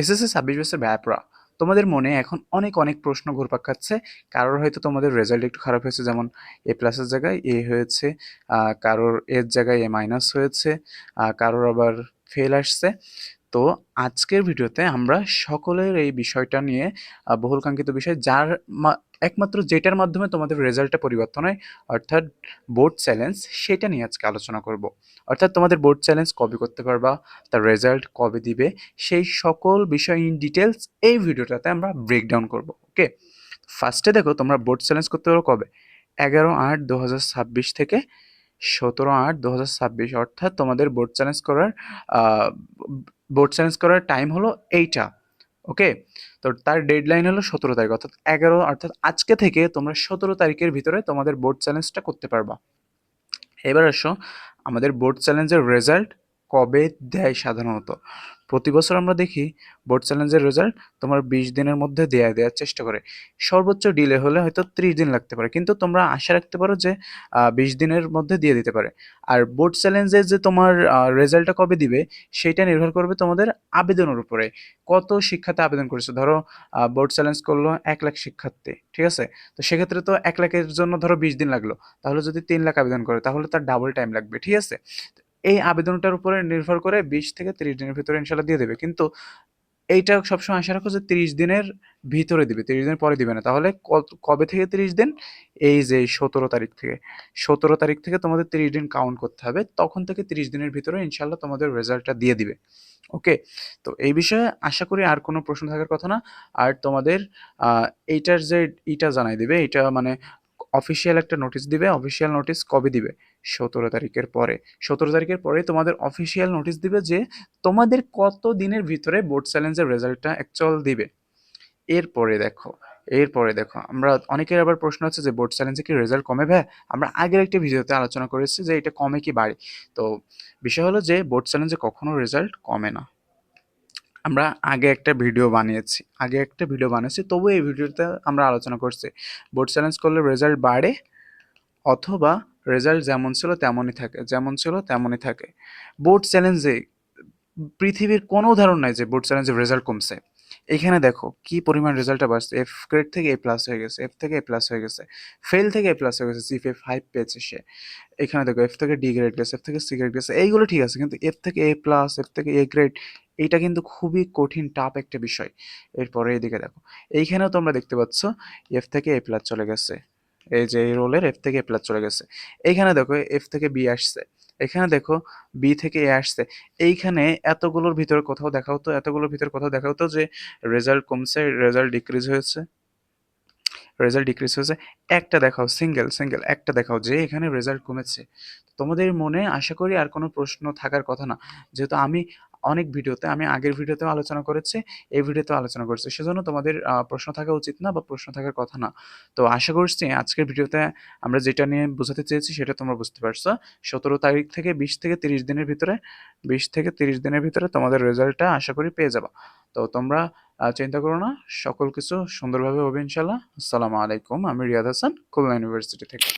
SSC ২৬ ব্যাচের ব্যাপরা তোমাদের মনে এখন অনেক অনেক প্রশ্ন ঘুরপাক খাচ্ছে। কারোর হয়তো তোমাদের রেজাল্ট একটু খারাপ হয়েছে, যেমন এ প্লাসের জায়গায় এ হয়েছে, কারোর এর জায়গায় এ মাইনাস হয়েছে, কারোর আবার ফেল আসছে। তো আজকের ভিডিওতে আমরা সকলের এই বিষয়টা নিয়ে বহুল কাঙ্ক্ষিত বিষয়, যার একমাত্র যেটার মাধ্যমে তোমাদের রেজাল্টটা পরিবর্তন হয়, অর্থাৎ বোর্ড চ্যালেঞ্জ, সেটা নিয়ে আজকে আলোচনা করব। অর্থাৎ তোমাদের বোর্ড চ্যালেঞ্জ কবে করতে পারবা, তার রেজাল্ট কবে দিবে, সেই সকল বিষয় ইন ডিটেলস এই ভিডিওটাতে আমরা ব্রেকডাউন করব। ওকে, ফার্স্টে দেখো, তোমরা বোর্ড চ্যালেঞ্জ করতে পারো কবে? 11/8/2026 থেকে 17/8/2026, অর্থাৎ তোমাদের বোর্ড চ্যালেঞ্জ করার টাইম হলো এইটা। ওকে, তো তার ডেডলাইন হলো 17 তারিখ, অর্থাৎ 11, অর্থাৎ আজকে থেকে তোমরা 17 তারিখের ভিতরে তোমাদের বোর্ড চ্যালেঞ্জটা করতে পারবা। এবার আসো, আমাদের বোর্ড চ্যালেঞ্জের রেজাল্ট কবে দেয় সাধারণত? প্রতি বছর আমরা দেখি বোর্ড চ্যালেঞ্জের রেজাল্ট তোমার 20 দিনের মধ্যে দেওয়ার চেষ্টা করে। সর্বোচ্চ ডিলে হলে হয়তো 30 দিন লাগতে পারে, কিন্তু তোমরা আশা রাখতে পারো যে 20 দিনের মধ্যে দিয়ে দিতে পারে। আর বোর্ড চ্যালেঞ্জের যে তোমার রেজাল্টটা কবে দিবে, সেইটা নির্ভর করবে তোমাদের আবেদনের উপরে। কত শিক্ষার্থী আবেদন করেছে, ধরো বোর্ড চ্যালেঞ্জ করলো 1 লাখ শিক্ষার্থী, ঠিক আছে? তো সেক্ষেত্রে তো 1 লাখের জন্য ধরো 20 দিন লাগলো, তাহলে যদি 3 লাখ আবেদন করে তাহলে তার ডাবল টাইম লাগবে, ঠিক আছে? এই আবেদনটার উপরে নির্ভর করে 20 থেকে 30 দিনের ভিতরে ইনশাল্লাহ দিয়ে দেবে, কিন্তু এইটা সবসময় আশা রাখো যে 30 দিনের ভিতরে দিবে, 30 দিনের পরে দিবে না। তাহলে কবে থেকে 30 দিন? এই যে 17 তারিখ থেকে, 17 তারিখ থেকে তোমাদের 30 দিন কাউন্ট করতে হবে, তখন থেকে 30 দিনের ভিতরে ইনশাল্লাহ তোমাদের রেজাল্টটা দিয়ে দিবে। ওকে, তো এই বিষয়ে আশা করি আর কোনো প্রশ্ন থাকার কথা না। আর তোমাদের এইটার যে ইটা জানাই দিবে, এটা মানে অফিসিয়াল একটা নোটিশ দিবে। অফিসিয়াল নোটিশ কবে দিবে? 17 তারিখের পরে। 17 তারিখের পরে তোমাদের অফিসিয়াল নোটিশ দিবে যে তোমাদের কত দিনের ভিতরে বোর্ড চ্যালেঞ্জের রেজাল্টটা অ্যাকচুয়াল দিবে। এরপরে দেখো আমরা অনেকের আবার প্রশ্ন আছে যে বোর্ড চ্যালেঞ্জে কি রেজাল্ট কমে? ভাই, আমরা আগের একটা ভিডিওতে আলোচনা করেছি যে এটা কমে কি বাড়ে। তো বিষয় হলো যে বোর্ড চ্যালেঞ্জে কখনো রেজাল্ট কমে না। আমরা আগে একটা ভিডিও বানিয়েছি, তবু এই ভিডিওতে আমরা আলোচনা করছি বোর্ড চ্যালেঞ্জ করলে রেজাল্ট বাড়ে, অথবা রেজাল্ট যেমন ছিল তেমনই থাকে। বোর্ড চ্যালেঞ্জে পৃথিবীর কোনো উদাহরণ নাই যে বোর্ড চ্যালেঞ্জে রেজাল্ট কমছে। এখানে দেখো কি পরিমাণ রেজাল্টটা বাড়ছে, এফ গ্রেড থেকে এ প্লাস হয়ে গেছে, এফ থেকে এ প্লাস হয়ে গেছে, ফেল থেকে এ প্লাস হয়ে গেছে, জিপিএ 5 পেয়েছে সে। এখানে দেখো এফ থেকে ডি গ্রেড গেছে, এফ থেকে সি গ্রেড গেছে, এইগুলো ঠিক আছে, কিন্তু এফ থেকে এ প্লাস, এফ থেকে এ গ্রেড, এইটা কিন্তু খুবই কঠিন টাফ একটা বিষয়। এরপরে এইদিকে দেখো, এইখানেও তোমরা দেখতে পাচ্ছ এফ থেকে এ প্লাস চলে গেছে, এই যে এই রোলের এফ থেকে এ প্লাস চলে গেছে। এইখানে দেখো এফ থেকে বি আসছে, এখানে দেখো বি থেকে এ আসছে। এইখানে এতগুলোর ভিতরে কোথাও দেখাও তো যে রেজাল্ট কমছে, রেজাল্ট ডিক্রিজ হয়েছে। একটা দেখাও, সিঙ্গেল একটা দেখাও যে এখানে রেজাল্ট কমেছে। তোমাদের মনে আশা করি আর কোনো প্রশ্ন থাকার কথা না, যেহেতু আমি আগের ভিডিওতেও আলোচনা করেছি, এই ভিডিওতেও আলোচনা করেছি, সেজন্য তোমাদের প্রশ্ন থাকা উচিত না বা প্রশ্ন থাকার কথা না। তো আশা করছি আজকের ভিডিওতে আমরা যেটা নিয়ে বোঝাতে চেয়েছি সেটা তোমরা বুঝতে পারছো। 17 তারিখ থেকে 20 থেকে 30 দিনের ভিতরে তোমাদের রেজাল্টটা আশা করি পেয়ে যাবা। তো তোমরা চিন্তা করো না, সকল কিছু সুন্দরভাবে হবে ইনশাল্লাহ। আসসালামু আলাইকুম, আমি রিয়াদ হাসান, খুলনা ইউনিভার্সিটি থেকে।